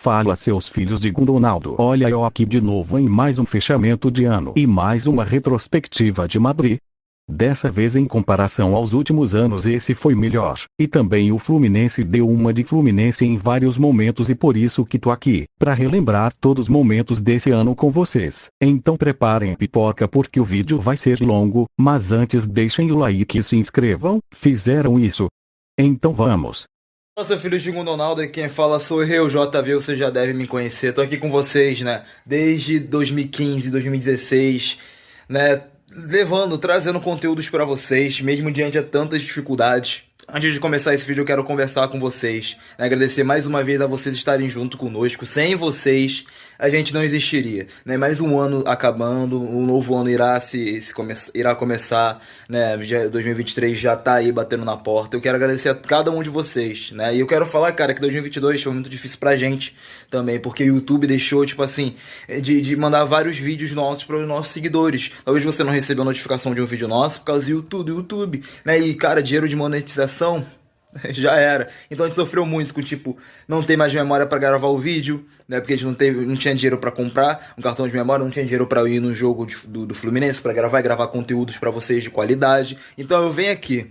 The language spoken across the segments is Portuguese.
Fala a seus filhos de Ronaldo. Olha eu aqui de novo em mais um fechamento de ano e mais uma retrospectiva de Madrid. Dessa vez em comparação aos últimos anos esse foi melhor, e também o Fluminense deu uma de Fluminense em vários momentos e por isso que tô aqui, para relembrar todos os momentos desse ano com vocês. Então preparem pipoca porque o vídeo vai ser longo, mas antes deixem o like e se inscrevam. Fizeram isso? Então vamos. Nossa, filhos de Ronaldo, e quem fala sou eu, JV, você já deve me conhecer. Tô aqui com vocês, né, desde 2015, 2016, né, trazendo conteúdos pra vocês, mesmo diante de tantas dificuldades. Antes de começar esse vídeo eu quero conversar com vocês, né, agradecer mais uma vez a vocês estarem junto conosco. Sem vocês a gente não existiria, né? Mais um ano acabando, um novo ano irá começar, né? 2023 já tá aí batendo na porta. Eu quero agradecer a cada um de vocês, né? E eu quero falar, cara, que 2022 foi muito difícil pra gente também, porque o YouTube deixou, tipo assim, de mandar vários vídeos nossos para os nossos seguidores. Talvez você não recebeu notificação de um vídeo nosso por causa do YouTube, né? E, cara, dinheiro de monetização já era. Então a gente sofreu muito com, tipo, não ter mais memória para gravar o vídeo, né? Porque a gente não tinha dinheiro para comprar um cartão de memória, não tinha dinheiro para ir no jogo do Fluminense para gravar e gravar conteúdos para vocês de qualidade. Então eu venho aqui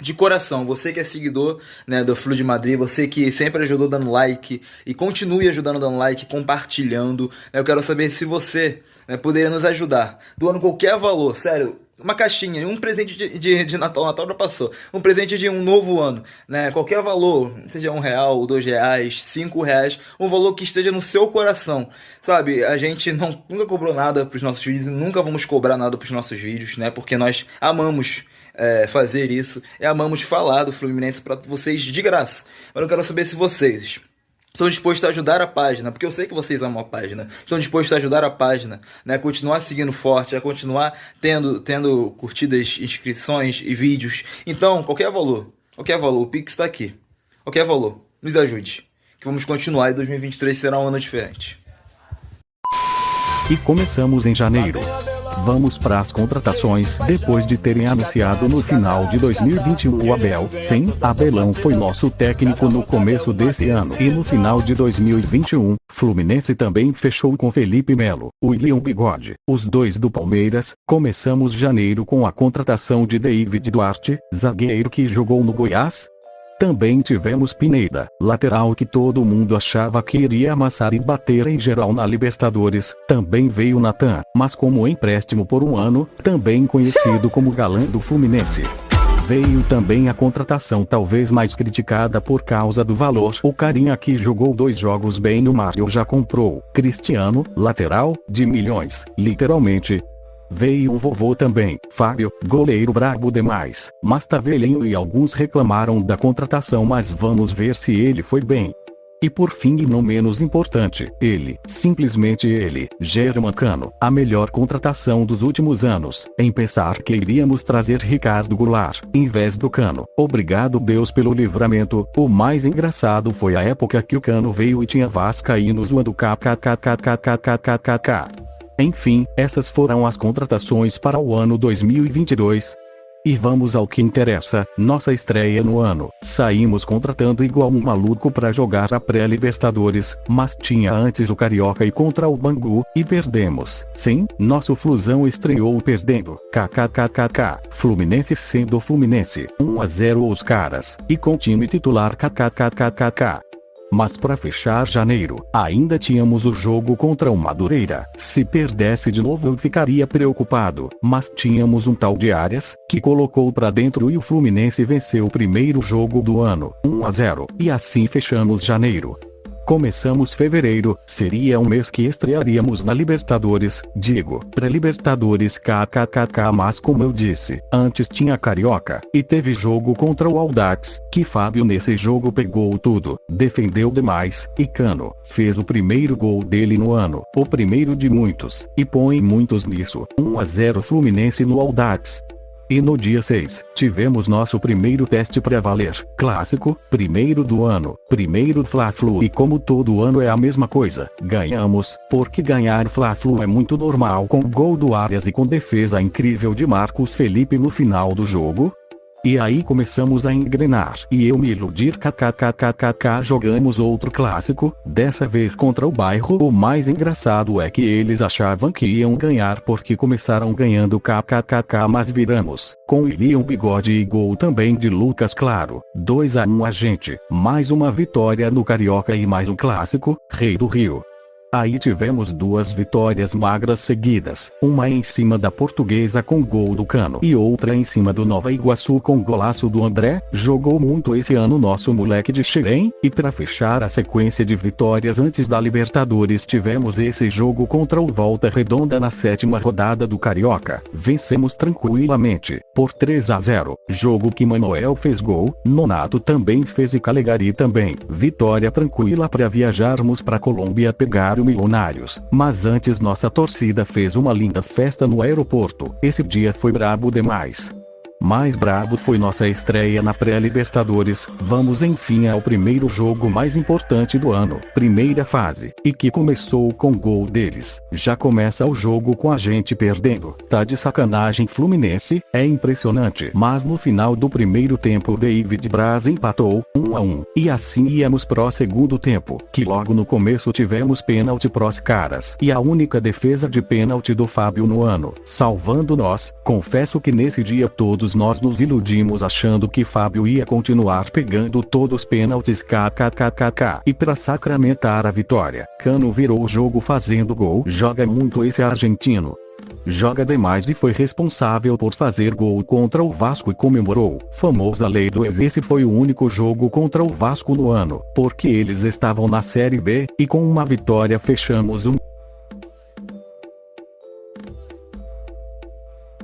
de coração, você que é seguidor, né, do Flu de Madrid, você que sempre ajudou dando like e continue ajudando dando like, compartilhando, né? Eu quero saber se você, né, poderia nos ajudar doando qualquer valor, sério. Uma caixinha, um presente de Natal já passou, um presente de um novo ano, né? Qualquer valor, seja R$1, R$2, R$5, um valor que esteja no seu coração, sabe? A gente nunca cobrou nada pros nossos vídeos, nunca vamos cobrar nada pros nossos vídeos, né? Porque nós amamos fazer isso, e amamos falar do Fluminense para vocês de graça. Mas eu quero saber se vocês estão dispostos a ajudar a página, porque eu sei que vocês amam a página. Estão dispostos a ajudar a página, né? Continuar seguindo forte, a continuar tendo curtidas, inscrições e vídeos. Então, qualquer valor, o Pix está aqui. Qualquer valor, nos ajude. Que vamos continuar e 2023 será um ano diferente. E começamos em janeiro. Vamos para as contratações. Depois de terem anunciado no final de 2021 o Abel, sim, Abelão foi nosso técnico no começo desse ano. E no final de 2021, Fluminense também fechou com Felipe Melo, William Bigode, os dois do Palmeiras. Começamos janeiro com a contratação de David Duarte, zagueiro que jogou no Goiás. Também tivemos Pineda, lateral que todo mundo achava que iria amassar e bater em geral na Libertadores. Também veio Natan, mas como empréstimo por um ano, também conhecido como galã do Fluminense. Veio também a contratação talvez mais criticada por causa do valor. O carinha que jogou 2 jogos bem no Mário já comprou. Cristiano, lateral, de milhões, literalmente. Veio um vovô também, Fábio, goleiro brabo demais, mas tá velhinho e alguns reclamaram da contratação, mas vamos ver se ele foi bem. E por fim e não menos importante, ele, simplesmente ele, Germancano, a melhor contratação dos últimos anos, em pensar que iríamos trazer Ricardo Goulart, em vez do Cano. Obrigado Deus pelo livramento. O mais engraçado foi a época que o Cano veio e tinha vascaínos zoando kkkkkkkkkkkk. Enfim, essas foram as contratações para o ano 2022. E vamos ao que interessa, nossa estreia no ano. Saímos contratando igual um maluco para jogar a pré-Libertadores, mas tinha antes o Carioca e contra o Bangu, e perdemos. Sim, nosso Flusão estreou perdendo, kkkk, Fluminense sendo Fluminense, 1-0 os caras, e com time titular kkkkkk. Mas para fechar janeiro, ainda tínhamos o jogo contra o Madureira. Se perdesse de novo eu ficaria preocupado, mas tínhamos um tal de Arias, que colocou pra dentro e o Fluminense venceu o primeiro jogo do ano, 1-0, e assim fechamos janeiro. Começamos fevereiro, seria um mês que estrearíamos na Libertadores, digo, pré-Libertadores kkkk, mas como eu disse, antes tinha Carioca, e teve jogo contra o Audax, que Fábio nesse jogo pegou tudo, defendeu demais, e Cano, fez o primeiro gol dele no ano, o primeiro de muitos, e põe muitos nisso, 1-0 Fluminense no Audax. E no dia 6, tivemos nosso primeiro teste pra valer, clássico, primeiro do ano, primeiro Fla-Flu, e como todo ano é a mesma coisa, ganhamos, porque ganhar Fla-Flu é muito normal com gol do Arias e com defesa incrível de Marcos Felipe no final do jogo. E aí começamos a engrenar. E eu me iludir kkkkkk. Jogamos outro clássico, dessa vez contra o Bairro. O mais engraçado é que eles achavam que iam ganhar porque começaram ganhando kkkk, mas viramos. Com William Bigode e gol também de Lucas Claro. 2-1 a gente. Mais uma vitória no Carioca e mais um clássico, Rei do Rio. Aí tivemos duas vitórias magras seguidas, uma em cima da Portuguesa com gol do Cano e outra em cima do Nova Iguaçu com golaço do André. Jogou muito esse ano nosso moleque de Xerém. E para fechar a sequência de vitórias antes da Libertadores, tivemos esse jogo contra o Volta Redonda na 7ª rodada do Carioca. Vencemos tranquilamente, por 3-0, jogo que Manuel fez gol, Nonato também fez e Calegari também. Vitória tranquila para viajarmos para Colômbia pegar o Milionários, mas antes nossa torcida fez uma linda festa no aeroporto. Esse dia foi brabo demais. Mais brabo foi nossa estreia na pré-Libertadores. Vamos enfim ao primeiro jogo mais importante do ano, primeira fase, e que começou com gol deles. Já começa o jogo com a gente perdendo. Tá de sacanagem Fluminense, é impressionante. Mas no final do primeiro tempo David Braz empatou, 1-1, e assim íamos pro segundo tempo, que logo no começo tivemos pênalti pros caras. E a única defesa de pênalti do Fábio no ano, salvando nós. Confesso que nesse dia todos nós nos iludimos achando que Fábio ia continuar pegando todos os pênaltis kkkk. E para sacramentar a vitória, Cano virou o jogo fazendo gol. Joga muito esse argentino. Joga demais e foi responsável por fazer gol contra o Vasco e comemorou. Famosa lei do ex. Esse foi o único jogo contra o Vasco no ano, porque eles estavam na Série B, e com uma vitória fechamos o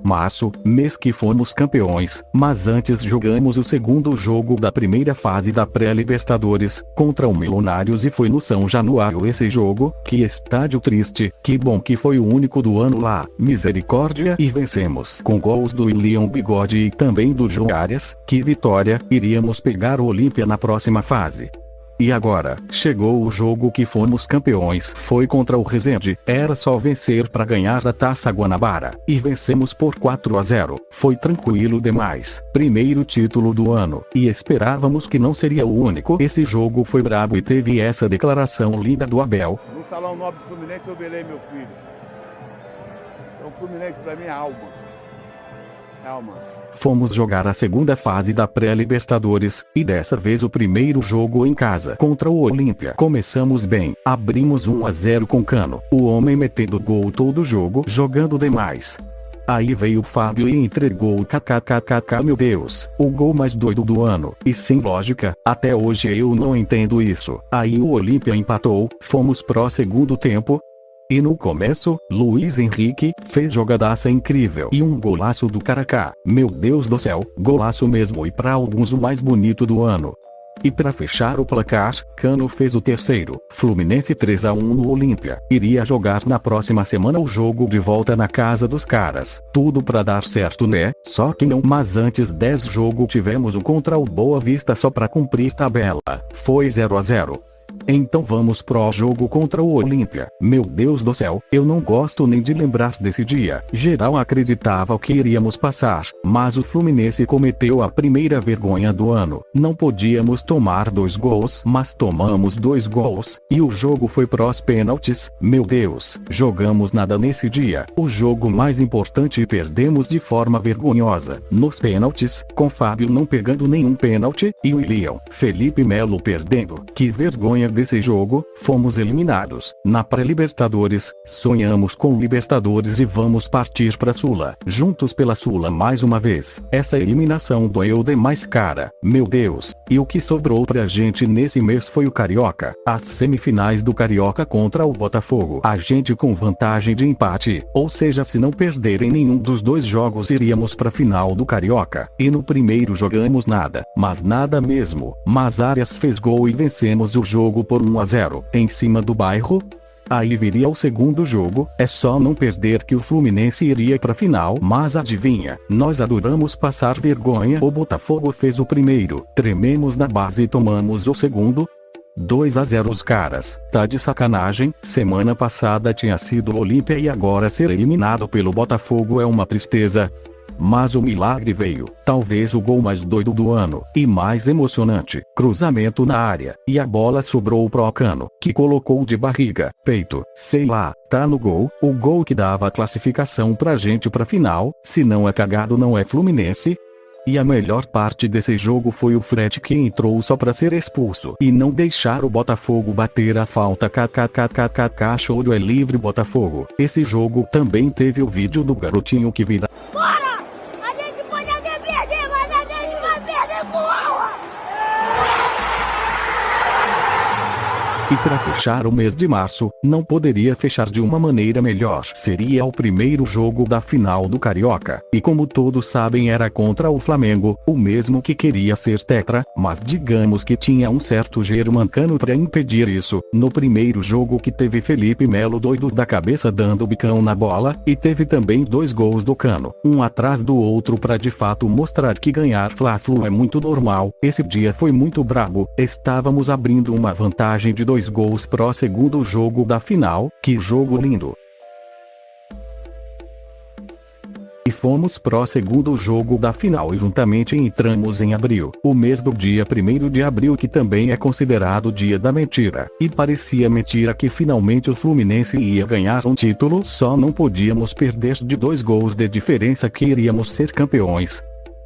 março, mês que fomos campeões, mas antes jogamos o segundo jogo da primeira fase da pré-Libertadores, contra o Milionários e foi no São Januário esse jogo. Que estádio triste, que bom que foi o único do ano lá, misericórdia, e vencemos. Com gols do William Bigode e também do João Arias. Que vitória, iríamos pegar o Olímpia na próxima fase. E agora, chegou o jogo que fomos campeões. Foi contra o Resende. Era só vencer para ganhar a Taça Guanabara. E vencemos por 4-0. Foi tranquilo demais. Primeiro título do ano. E esperávamos que não seria o único. Esse jogo foi brabo e teve essa declaração linda do Abel. No Salão Nobre Fluminense eu velei meu filho. Então Fluminense pra mim é alma. Alma. Fomos jogar a segunda fase da pré-Libertadores, e dessa vez o primeiro jogo em casa contra o Olímpia. Começamos bem, abrimos 1-0 com Cano, o homem metendo gol todo jogo, jogando demais. Aí veio o Fábio e entregou kkkk. Meu Deus, o gol mais doido do ano, e sem lógica, até hoje eu não entendo isso. Aí o Olímpia empatou, fomos pro segundo tempo. E no começo, Luiz Henrique fez jogadaça incrível e um golaço do Kaká. Meu Deus do céu, golaço mesmo e para alguns o mais bonito do ano. E para fechar o placar, Cano fez o terceiro. Fluminense 3-1 no Olímpia. Iria jogar na próxima semana o jogo de volta na casa dos caras. Tudo para dar certo, né? Só que não. Mas antes 10 jogo tivemos um contra o Boa Vista só para cumprir tabela. Foi 0-0. Então vamos pro jogo contra o Olímpia. Meu Deus do céu, eu não gosto nem de lembrar desse dia. Geral acreditava que iríamos passar, mas o Fluminense cometeu a primeira vergonha do ano. Não podíamos tomar 2 gols, mas tomamos 2 gols, e o jogo foi pros pênaltis. Meu Deus, jogamos nada nesse dia. O jogo mais importante perdemos de forma vergonhosa. Nos pênaltis, com Fábio não pegando nenhum pênalti, e William Felipe Melo perdendo. Que vergonha desse jogo. Fomos eliminados. Na pré-Libertadores, sonhamos com Libertadores e vamos partir pra Sula, juntos pela Sula mais uma vez. Essa eliminação doeu demais, cara. Meu Deus. E o que sobrou pra gente nesse mês foi o Carioca. As semifinais do Carioca contra o Botafogo. A gente com vantagem de empate, ou seja, se não perderem nenhum dos 2 jogos iríamos pra final do Carioca. E no primeiro jogamos nada, mas nada mesmo. Mas Arias fez gol e vencemos o jogo por 1-0, em cima do Bairro. Aí viria o segundo jogo, é só não perder que o Fluminense iria pra final. Mas adivinha, nós adoramos passar vergonha. O Botafogo fez o primeiro, trememos na base e tomamos o segundo. 2-0 os caras. Tá de sacanagem. Semana passada tinha sido o Olímpia e agora ser eliminado pelo Botafogo é uma tristeza. Mas o milagre veio, talvez o gol mais doido do ano, e mais emocionante, cruzamento na área, e a bola sobrou pro Cano, que colocou de barriga, peito, sei lá, tá no gol, o gol que dava a classificação pra gente pra final, se não é cagado não é Fluminense. E a melhor parte desse jogo foi o Fred que entrou só pra ser expulso e não deixar o Botafogo bater a falta. KKKKKK, show é livre Botafogo. Esse jogo também teve o vídeo do garotinho que vira. Bora! A gente pode até perder, mas a gente vai perder com aula! E para fechar o mês de março, não poderia fechar de uma maneira melhor. Seria o primeiro jogo da final do Carioca, e como todos sabem era contra o Flamengo, o mesmo que queria ser tetra, mas digamos que tinha um certo germancano para impedir isso. No primeiro jogo que teve Felipe Melo doido da cabeça dando bicão na bola, e teve também 2 gols do Cano, um atrás do outro para de fato mostrar que ganhar Fla-Flu é muito normal. Esse dia foi muito brabo, estávamos abrindo uma vantagem de 2 gols pro segundo jogo da final, que jogo lindo! E fomos pro segundo jogo da final e juntamente entramos em abril, o mês do dia 1º de abril que também é considerado dia da mentira, e parecia mentira que finalmente o Fluminense ia ganhar um título, só não podíamos perder de 2 gols de diferença que iríamos ser campeões.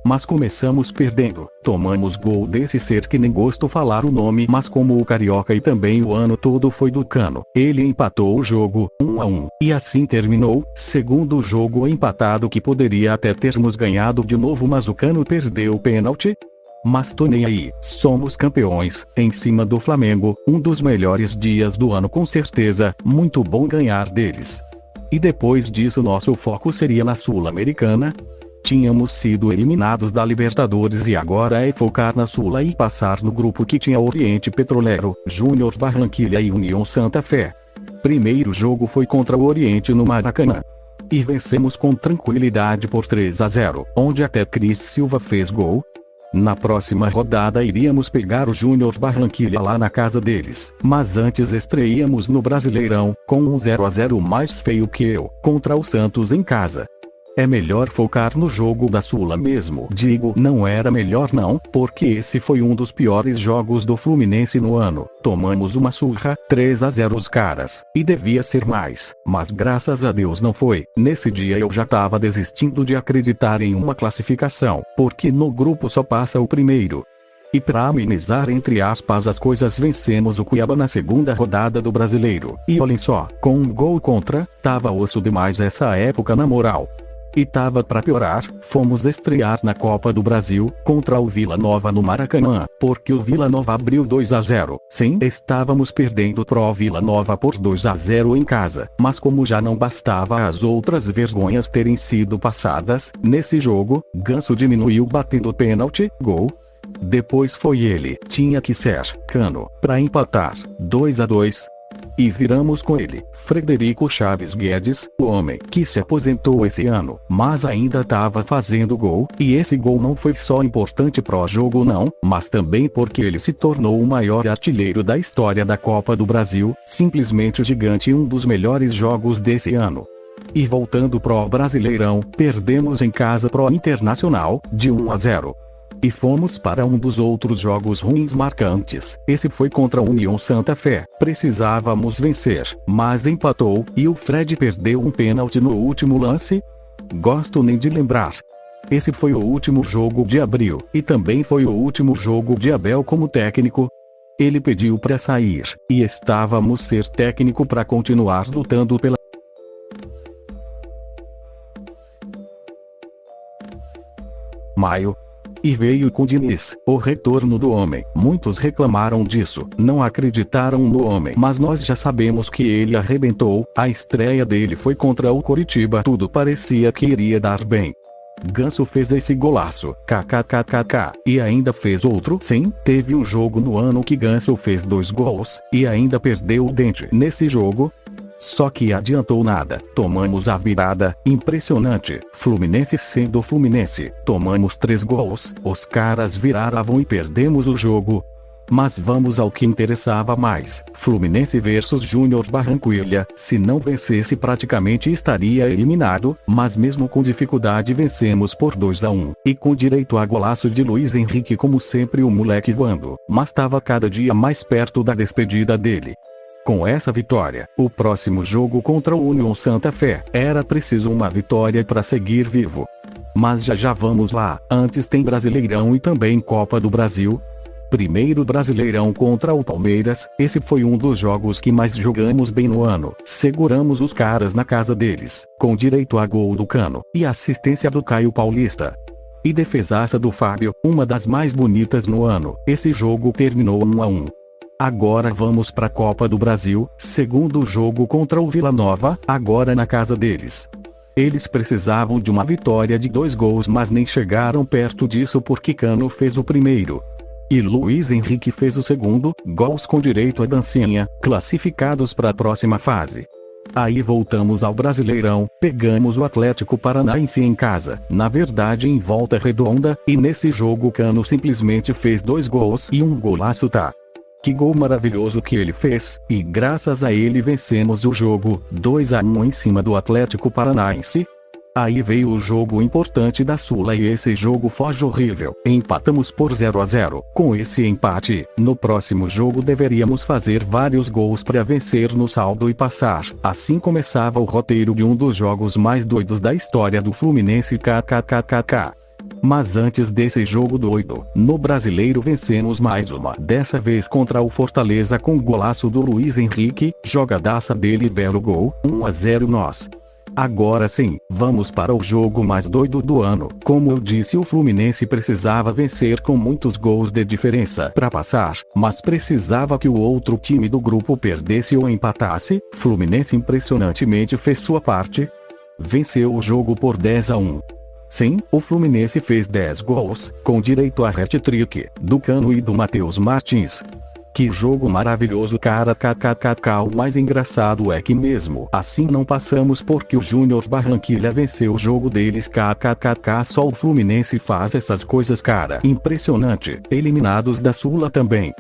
Mas começamos perdendo, tomamos gol desse ser que nem gosto falar o nome, mas como o Carioca e também o ano todo foi do Cano, ele empatou o jogo, 1-1, e assim terminou, segundo jogo empatado que poderia até termos ganhado de novo mas o Cano perdeu o pênalti. Mas tô nem aí, somos campeões, em cima do Flamengo, um dos melhores dias do ano com certeza, muito bom ganhar deles. E depois disso nosso foco seria na Sul-Americana. Tínhamos sido eliminados da Libertadores e agora é focar na Sula e passar no grupo que tinha Oriente Petroleiro, Júnior Barranquilla e União Santa Fé. Primeiro jogo foi contra o Oriente no Maracanã. E vencemos com tranquilidade por 3-0, onde até Cris Silva fez gol. Na próxima rodada iríamos pegar o Júnior Barranquilla lá na casa deles, mas antes estreíamos no Brasileirão, com um 0-0 mais feio que eu, contra o Santos em casa. É melhor focar no jogo da Sula mesmo. Digo, não era melhor não, porque esse foi um dos piores jogos do Fluminense no ano. Tomamos uma surra, 3-0 os caras, e devia ser mais, mas graças a Deus não foi. Nesse dia eu já tava desistindo de acreditar em uma classificação, porque no grupo só passa o primeiro. E pra amenizar entre aspas as coisas vencemos o Cuiabá na segunda rodada do Brasileiro. E olhem só, com um gol contra, tava osso demais essa época na moral. E tava pra piorar, fomos estrear na Copa do Brasil, contra o Vila Nova no Maracanã, porque o Vila Nova abriu 2-0. Sim, estávamos perdendo pro Vila Nova por 2-0 em casa, mas como já não bastava as outras vergonhas terem sido passadas, nesse jogo, Ganso diminuiu batendo pênalti, gol. Depois foi ele, tinha que ser, Cano, pra empatar, 2-2. E viramos com ele, Frederico Chaves Guedes, o homem que se aposentou esse ano, mas ainda estava fazendo gol, e esse gol não foi só importante pro jogo não, mas também porque ele se tornou o maior artilheiro da história da Copa do Brasil, simplesmente gigante e um dos melhores jogos desse ano. E voltando pro Brasileirão, perdemos em casa pro Internacional, de 1-0. E fomos para um dos outros jogos ruins marcantes. Esse foi contra a União Santa Fé. Precisávamos vencer, mas empatou, e o Fred perdeu um pênalti no último lance. Gosto nem de lembrar. Esse foi o último jogo de abril, e também foi o último jogo de Abel como técnico. Ele pediu para sair, e estávamos ser técnico para continuar lutando pela maio. E veio com Diniz, o retorno do homem. Muitos reclamaram disso, não acreditaram no homem, mas nós já sabemos que ele arrebentou. A estreia dele foi contra o Coritiba, tudo parecia que iria dar bem. Ganso fez esse golaço, kkkk, e ainda fez outro. Sim, teve um jogo no ano que Ganso fez 2 gols, e ainda perdeu o dente nesse jogo. Só que adiantou nada, tomamos a virada, impressionante, Fluminense sendo Fluminense, tomamos 3 gols, os caras viravam e perdemos o jogo. Mas vamos ao que interessava mais, Fluminense versus Júnior Barranquilla. Se não vencesse praticamente estaria eliminado, mas mesmo com dificuldade vencemos por 2-1, e com direito a golaço de Luiz Henrique, como sempre o moleque voando, mas estava cada dia mais perto da despedida dele. Com essa vitória, o próximo jogo contra o União Santa Fé, era preciso uma vitória para seguir vivo. Mas já vamos lá, antes tem Brasileirão e também Copa do Brasil. Primeiro Brasileirão contra o Palmeiras, esse foi um dos jogos que mais jogamos bem no ano, seguramos os caras na casa deles, com direito a gol do Cano, e assistência do Caio Paulista. E defesaça do Fábio, uma das mais bonitas no ano. Esse jogo terminou 1-1. Agora vamos para a Copa do Brasil, segundo jogo contra o Vila Nova, agora na casa deles. Eles precisavam de uma vitória de 2 gols, mas nem chegaram perto disso porque Cano fez o primeiro. E Luiz Henrique fez o segundo, gols com direito a dancinha, classificados para a próxima fase. Aí voltamos ao Brasileirão, pegamos o Atlético Paranaense em casa, na verdade em Volta Redonda, e nesse jogo Cano simplesmente fez 2 gols e um golaço, tá? Que gol maravilhoso que ele fez, e graças a ele vencemos o jogo, 2-1 em cima do Atlético Paranaense. Aí veio o jogo importante da Sula e esse jogo foi horrível, empatamos por 0-0. Com esse empate, no próximo jogo deveríamos fazer vários gols para vencer no saldo e passar. Assim começava o roteiro de um dos jogos mais doidos da história do Fluminense, kkkk. Mas antes desse jogo doido, no Brasileiro vencemos mais uma, dessa vez contra o Fortaleza com golaço do Luiz Henrique, jogadaça dele, belo gol, 1-0 nós. Agora sim, vamos para o jogo mais doido do ano. Como eu disse, o Fluminense precisava vencer com muitos gols de diferença para passar, mas precisava que o outro time do grupo perdesse ou empatasse. Fluminense impressionantemente fez sua parte. Venceu o jogo por 10-1. Sim, o Fluminense fez 10 gols, com direito a hat-trick, do Cano e do Matheus Martins. Que jogo maravilhoso, cara, kkkk. O mais engraçado é que mesmo assim não passamos porque o Júnior Barranquilla venceu o jogo deles, kkkk. Só o Fluminense faz essas coisas, cara. Impressionante. Eliminados da Sula também.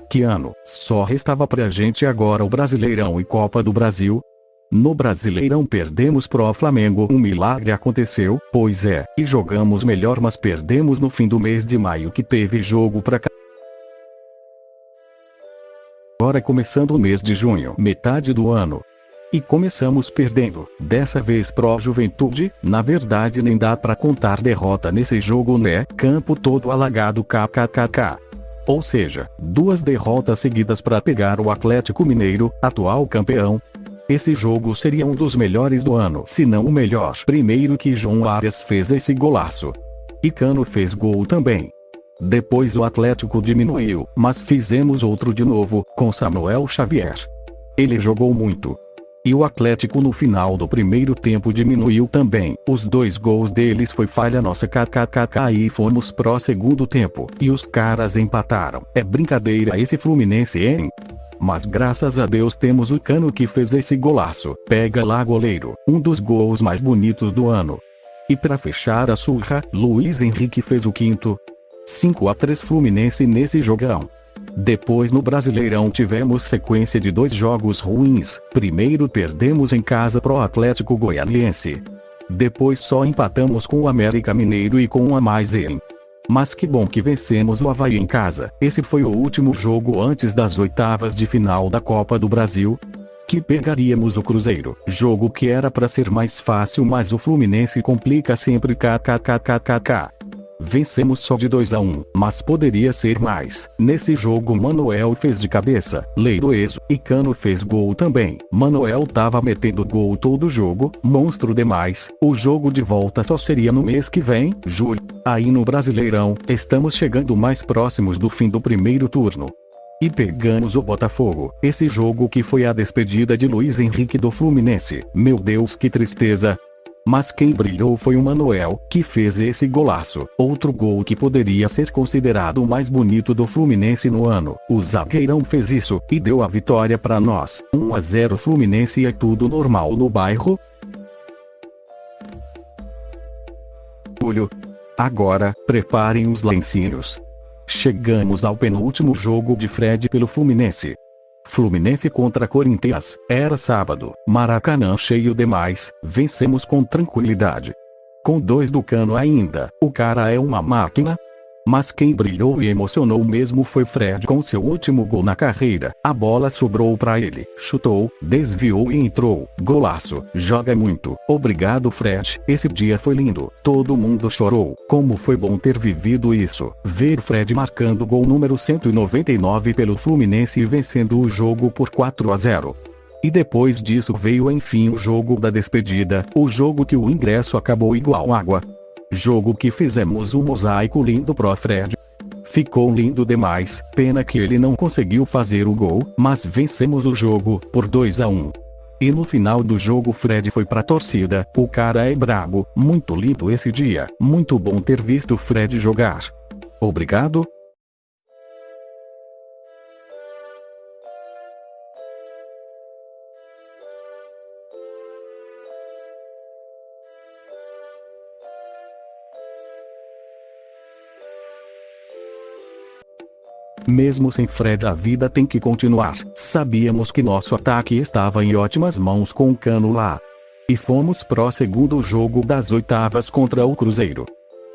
Que ano? Só restava pra gente agora o Brasileirão e Copa do Brasil. No Brasileirão perdemos pro Flamengo, um milagre aconteceu, pois é, e jogamos melhor, mas perdemos no fim do mês de maio que teve jogo pra cá. Agora começando o mês de junho, metade do ano. E começamos perdendo, dessa vez pro Juventude. Na verdade nem dá pra contar derrota nesse jogo, né? Campo todo alagado, kkkk. Ou seja, 2 derrotas seguidas para pegar o Atlético Mineiro, atual campeão. Esse jogo seria um dos melhores do ano, se não o melhor. Primeiro que João Arias fez esse golaço. E Cano fez gol também. Depois o Atlético diminuiu, mas fizemos outro de novo, com Samuel Xavier. Ele jogou muito. E o Atlético no final do primeiro tempo diminuiu também. Os 2 gols deles foi falha nossa, kkkk. E fomos pro segundo tempo, e os caras empataram. É brincadeira esse Fluminense, hein? Mas graças a Deus temos o Cano que fez esse golaço. Pega lá, goleiro, um dos gols mais bonitos do ano. E pra fechar a surra, Luiz Henrique fez o 5º. 5-3 Fluminense nesse jogão. Depois no Brasileirão tivemos sequência de 2 jogos ruins. Primeiro perdemos em casa pro Atlético Goianiense. Depois só empatamos com o América Mineiro e com o Amaizem. Mas que bom que vencemos o Avaí em casa. Esse foi o último jogo antes das oitavas de final da Copa do Brasil. Que pegaríamos o Cruzeiro. Jogo que era pra ser mais fácil, mas o Fluminense complica sempre, kkkk. Vencemos só de 2-1, mas poderia ser mais. Nesse jogo Manuel fez de cabeça, lei do ex, e Cano fez gol também. Manuel tava metendo gol todo jogo, monstro demais. O jogo de volta só seria no mês que vem, julho. Aí no Brasileirão, estamos chegando mais próximos do fim do primeiro turno. E pegamos o Botafogo, esse jogo que foi a despedida de Luiz Henrique do Fluminense. Meu Deus, que tristeza. Mas quem brilhou foi o Manuel, que fez esse golaço. Outro gol que poderia ser considerado o mais bonito do Fluminense no ano. O zagueirão fez isso, e deu a vitória para nós. 1-0 Fluminense. É tudo normal no bairro? Agora, preparem os lencinhos. Chegamos ao penúltimo jogo de Fred pelo Fluminense. Fluminense contra Corinthians, era sábado, Maracanã cheio demais, vencemos com tranquilidade. Com 2 do Cano ainda, o cara é uma máquina. Mas quem brilhou e emocionou mesmo foi Fred com seu último gol na carreira. A bola sobrou para ele, chutou, desviou e entrou. Golaço, joga muito. Obrigado Fred, esse dia foi lindo. Todo mundo chorou. Como foi bom ter vivido isso. Ver Fred marcando gol número 199 pelo Fluminense e vencendo o jogo por 4-0. E depois disso veio enfim o jogo da despedida, o jogo que o ingresso acabou igual água. Jogo que fizemos um mosaico lindo pro Fred. Ficou lindo demais, pena que ele não conseguiu fazer o gol, mas vencemos o jogo, por 2-1. E no final do jogo Fred foi pra torcida, o cara é brabo, muito lindo esse dia, muito bom ter visto Fred jogar. Obrigado. Mesmo sem Fred a vida tem que continuar. Sabíamos que nosso ataque estava em ótimas mãos com o Cano lá. E fomos pro segundo jogo das oitavas contra o Cruzeiro.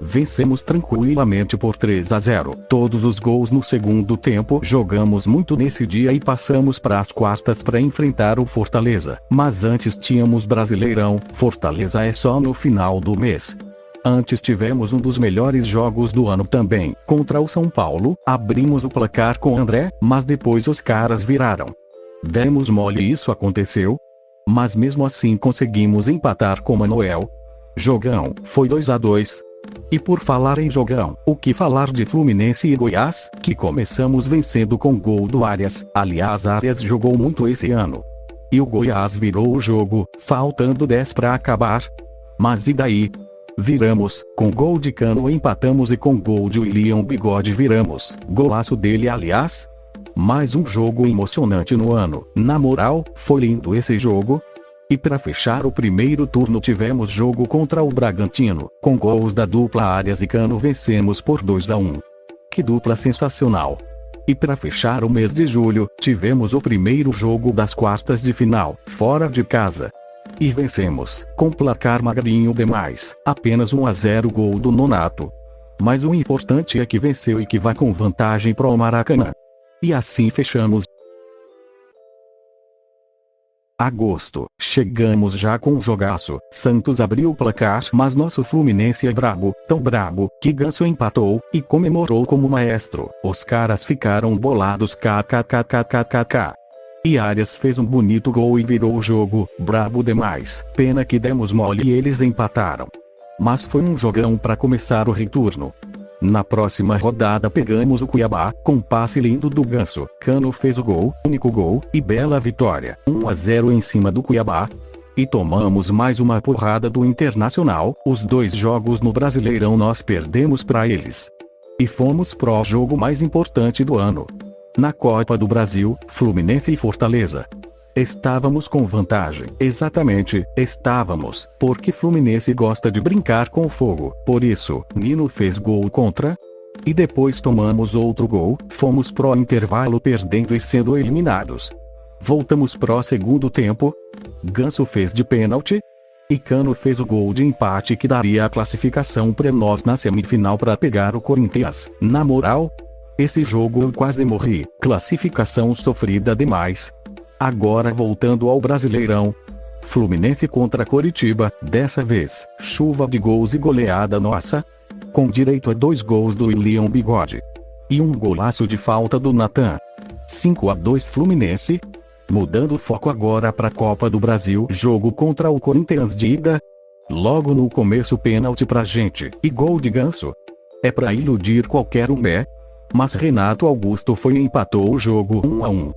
Vencemos tranquilamente por 3-0. Todos os gols no segundo tempo. Jogamos muito nesse dia e passamos para as quartas para enfrentar o Fortaleza. Mas antes tínhamos Brasileirão. Fortaleza é só no final do mês. Antes tivemos um dos melhores jogos do ano também, contra o São Paulo, abrimos o placar com André, mas depois os caras viraram. Demos mole e isso aconteceu. Mas mesmo assim conseguimos empatar com Manuel. Jogão, foi 2-2. E por falar em jogão, o que falar de Fluminense e Goiás, que começamos vencendo com gol do Arias, aliás Arias jogou muito esse ano. E o Goiás virou o jogo, faltando 10 para acabar. Mas e daí? Viramos, com gol de Cano empatamos e com gol de William Bigode viramos. Golaço dele aliás. Mais um jogo emocionante no ano. Na moral, foi lindo esse jogo. E para fechar o primeiro turno tivemos jogo contra o Bragantino. Com gols da dupla Arias e Cano vencemos por 2-1. Que dupla sensacional. E para fechar o mês de julho, tivemos o primeiro jogo das quartas de final, fora de casa. E vencemos, com placar magrinho demais, apenas 1-0 gol do Nonato. Mas o importante é que venceu e que vai com vantagem pro Maracanã. E assim fechamos. Agosto, chegamos já com um jogaço, Santos abriu o placar mas nosso Fluminense é brabo, tão brabo, que Ganso empatou, e comemorou como maestro, os caras ficaram bolados kkkkkk. E Arias fez um bonito gol e virou o jogo, brabo demais, pena que demos mole e eles empataram. Mas foi um jogão para começar o retorno. Na próxima rodada pegamos o Cuiabá, com passe lindo do Ganso, Cano fez o gol, único gol, e bela vitória, 1-0 em cima do Cuiabá. E tomamos mais uma porrada do Internacional, os 2 jogos no Brasileirão nós perdemos para eles. E fomos pro jogo mais importante do ano. Na Copa do Brasil, Fluminense e Fortaleza. Estávamos com vantagem. Exatamente, estávamos, porque Fluminense gosta de brincar com fogo. Por isso, Nino fez gol contra. E depois tomamos outro gol, fomos pro intervalo perdendo e sendo eliminados. Voltamos pro segundo tempo. Ganso fez de pênalti. E Cano fez o gol de empate que daria a classificação para nós na semifinal para pegar o Corinthians. Na moral, esse jogo eu quase morri, classificação sofrida demais. Agora voltando ao Brasileirão. Fluminense contra Coritiba, dessa vez, chuva de gols e goleada nossa. Com direito a 2 gols do William Bigode. E um golaço de falta do Natan. 5-2 Fluminense. Mudando o foco agora para a Copa do Brasil. Jogo contra o Corinthians de ida. Logo no começo pênalti pra gente, e gol de Ganso. É pra iludir qualquer um Mas Renato Augusto foi e empatou o jogo 1-1.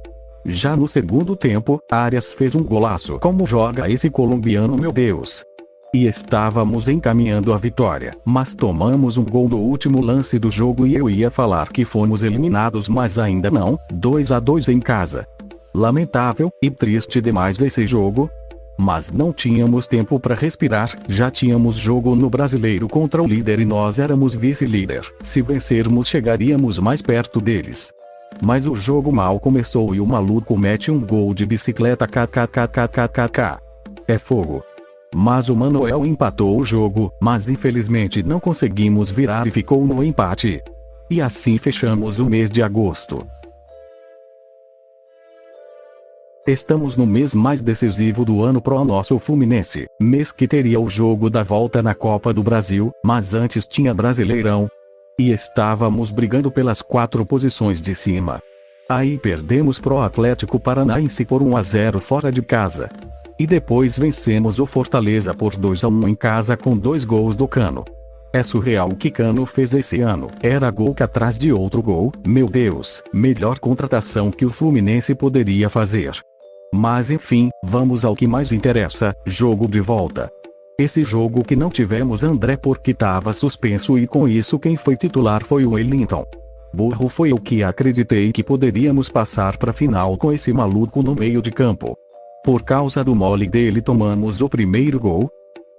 Já no segundo tempo, Arias fez um golaço. Como joga esse colombiano, meu Deus! E estávamos encaminhando a vitória, mas tomamos um gol no último lance do jogo e eu ia falar que fomos eliminados mas ainda não, 2-2 em casa. Lamentável, e triste demais esse jogo. Mas não tínhamos tempo para respirar, já tínhamos jogo no Brasileiro contra o líder e nós éramos vice-líder. Se vencermos chegaríamos mais perto deles. Mas o jogo mal começou e o maluco mete um gol de bicicleta kkkkkkkk. É fogo. Mas o Manuel empatou o jogo, mas infelizmente não conseguimos virar e ficou no empate. E assim fechamos o mês de agosto. Estamos no mês mais decisivo do ano pro nosso Fluminense, mês que teria o jogo da volta na Copa do Brasil, mas antes tinha Brasileirão. E estávamos brigando pelas 4 posições de cima. Aí perdemos pro Atlético Paranaense por 1-0 fora de casa. E depois vencemos o Fortaleza por 2-1 em casa com 2 gols do Cano. É surreal o que Cano fez esse ano. Era gol que atrás de outro gol, meu Deus, melhor contratação que o Fluminense poderia fazer. Mas enfim, vamos ao que mais interessa, jogo de volta. Esse jogo que não tivemos André porque estava suspenso e com isso quem foi titular foi o Wellington. Burro foi eu que acreditei que poderíamos passar pra final com esse maluco no meio de campo. Por causa do mole dele tomamos o primeiro gol.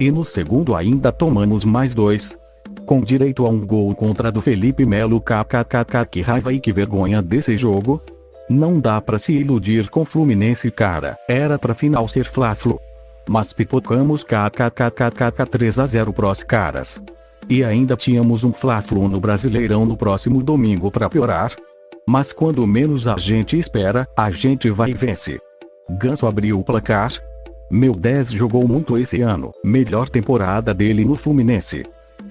E no segundo ainda tomamos mais 2. Com direito a um gol contra do Felipe Melo kkkk, que raiva e que vergonha desse jogo. Não dá pra se iludir com Fluminense cara, era pra final ser Fla-Flu. Mas pipocamos kkkk 3-0 pros caras. E ainda tínhamos um Fla-Flu no Brasileirão no próximo domingo pra piorar. Mas quando menos a gente espera, a gente vai e vence. Ganso abriu o placar. Meu 10 jogou muito esse ano, melhor temporada dele no Fluminense.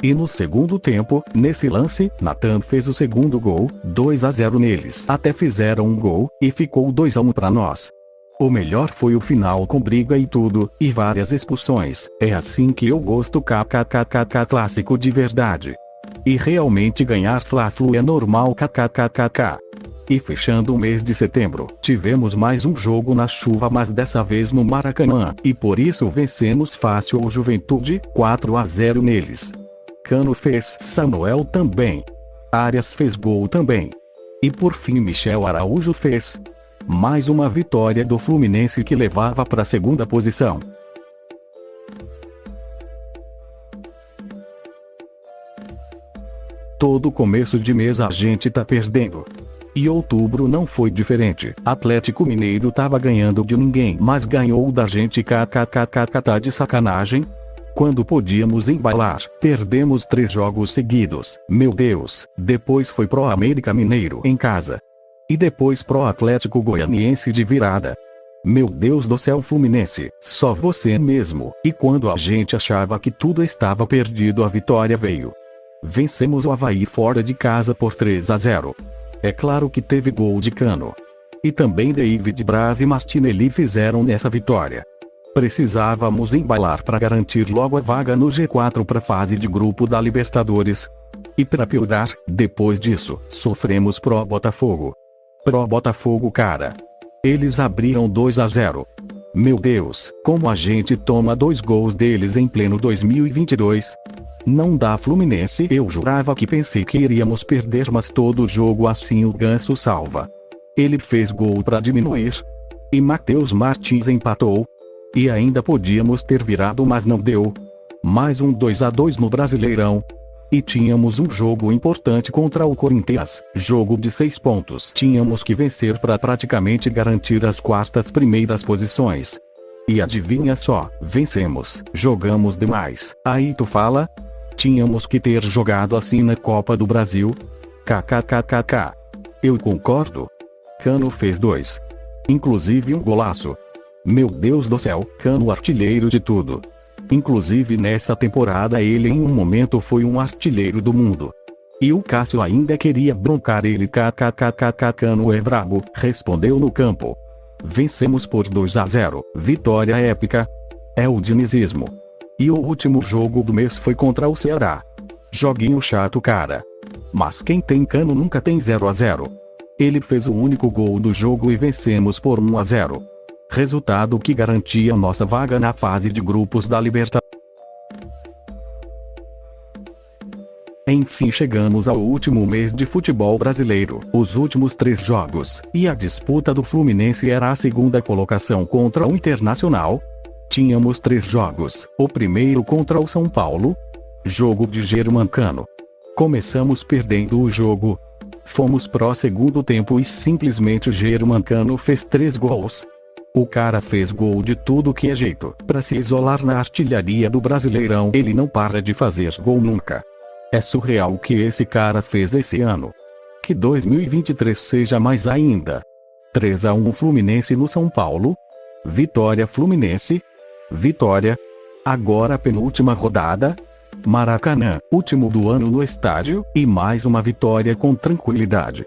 E no segundo tempo, nesse lance, Nathan fez o segundo gol, 2-0 neles. Até fizeram um gol, e ficou 2-1 pra nós. O melhor foi o final com briga e tudo, e várias expulsões. É assim que eu gosto kkkk clássico de verdade. E realmente ganhar Fla-Flu é normal kkkk. E fechando o mês de setembro, tivemos mais um jogo na chuva mas dessa vez no Maracanã, e por isso vencemos fácil o Juventude, 4-0 neles. Cano fez, Samuel também. Arias fez gol também. E por fim Michel Araújo fez. Mais uma vitória do Fluminense que levava para a segunda posição. Todo começo de mês a gente tá perdendo. E outubro não foi diferente. Atlético Mineiro tava ganhando de ninguém, mas ganhou da gente kkkk tá de sacanagem? Quando podíamos embalar, perdemos 3 jogos seguidos. Meu Deus, depois foi pro América Mineiro em casa. E depois pro Atlético Goianiense de virada. Meu Deus do céu Fluminense, só você mesmo. E quando a gente achava que tudo estava perdido a vitória veio. Vencemos o Avaí fora de casa por 3-0. É claro que teve gol de Cano. E também David Braz e Martinelli fizeram nessa vitória. Precisávamos embalar para garantir logo a vaga no G4 para a fase de grupo da Libertadores. E para piorar, depois disso, sofremos pro Botafogo. Pro Botafogo cara. Eles abriram 2-0. Meu Deus, como a gente toma 2 gols deles em pleno 2022. Não dá Fluminense, eu jurava que pensei que iríamos perder mas todo jogo assim o Ganso salva. Ele fez gol para diminuir. E Matheus Martins empatou. E ainda podíamos ter virado mas não deu. Mais um 2-2 no Brasileirão. E tínhamos um jogo importante contra o Corinthians, jogo de 6 pontos. Tínhamos que vencer para praticamente garantir as quartas primeiras posições. E adivinha só, vencemos, jogamos demais. Aí tu fala? Tínhamos que ter jogado assim na Copa do Brasil? Kkkk. Eu concordo. Cano fez 2. Inclusive um golaço. Meu Deus do céu, Cano artilheiro de tudo. Inclusive nessa temporada ele em um momento foi um artilheiro do mundo. E o Cássio ainda queria broncar ele kkkk Cano é brabo, respondeu no campo. Vencemos por 2-0, vitória épica. É o dinizismo. E o último jogo do mês foi contra o Ceará. Joguinho chato cara. Mas quem tem Cano nunca tem 0-0. Ele fez o único gol do jogo e vencemos por 1-0. Resultado que garantia nossa vaga na fase de grupos da Libertadores. Enfim chegamos ao último mês de futebol brasileiro, os últimos 3 jogos, e a disputa do Fluminense era a segunda colocação contra o Internacional. Tínhamos 3 jogos, o primeiro contra o São Paulo, jogo de Germancano. Começamos perdendo o jogo. Fomos pro segundo tempo e simplesmente o Germancano fez 3 gols. O cara fez gol de tudo que é jeito. Pra se isolar na artilharia do Brasileirão, ele não para de fazer gol nunca. É surreal o que esse cara fez esse ano. Que 2023 seja mais ainda. 3-1 Fluminense no São Paulo. Vitória Fluminense. Vitória. Agora a penúltima rodada. Maracanã, último do ano no estádio, e mais uma vitória com tranquilidade.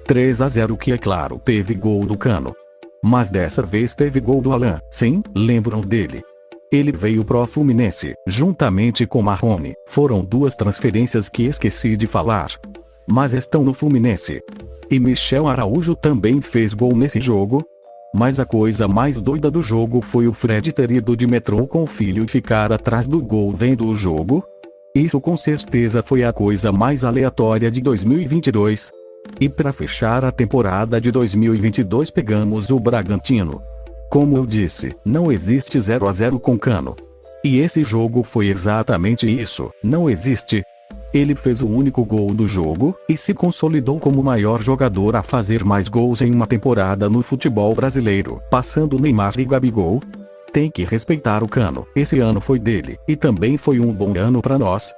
3-0 que é claro teve gol do Cano. Mas dessa vez teve gol do Alan, sim, lembram dele. Ele veio pro Fluminense, juntamente com Marrone, foram 2 transferências que esqueci de falar. Mas estão no Fluminense. E Michel Araújo também fez gol nesse jogo. Mas a coisa mais doida do jogo foi o Fred ter ido de metrô com o filho e ficar atrás do gol vendo o jogo. Isso com certeza foi a coisa mais aleatória de 2022. E para fechar a temporada de 2022 pegamos o Bragantino. Como eu disse, não existe 0-0 com Cano. E esse jogo foi exatamente isso, não existe. Ele fez o único gol do jogo, e se consolidou como o maior jogador a fazer mais gols em uma temporada no futebol brasileiro, passando Neymar e Gabigol. Tem que respeitar o Cano, esse ano foi dele, e também foi um bom ano para nós.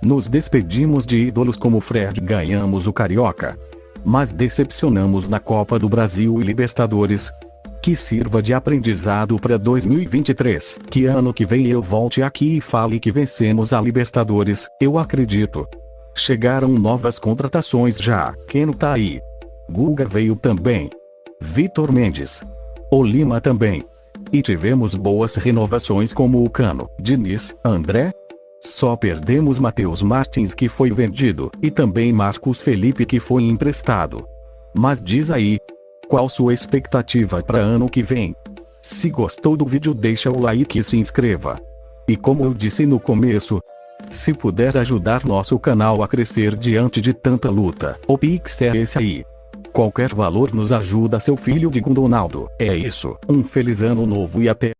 Nos despedimos de ídolos como Fred, ganhamos o Carioca. Mas decepcionamos na Copa do Brasil e Libertadores. Que sirva de aprendizado para 2023, que ano que vem eu volte aqui e fale que vencemos a Libertadores, eu acredito. Chegaram novas contratações já, Keno tá aí. Guga veio também. Vitor Mendes. O Lima também. E tivemos boas renovações como o Cano, Diniz, André. Só perdemos Matheus Martins que foi vendido, e também Marcos Felipe que foi emprestado. Mas diz aí, qual sua expectativa para ano que vem? Se gostou do vídeo deixa o like e se inscreva. E como eu disse no começo, se puder ajudar nosso canal a crescer diante de tanta luta, o Pix é esse aí. Qualquer valor nos ajuda seu filho de Ronaldo. É isso, um feliz ano novo e até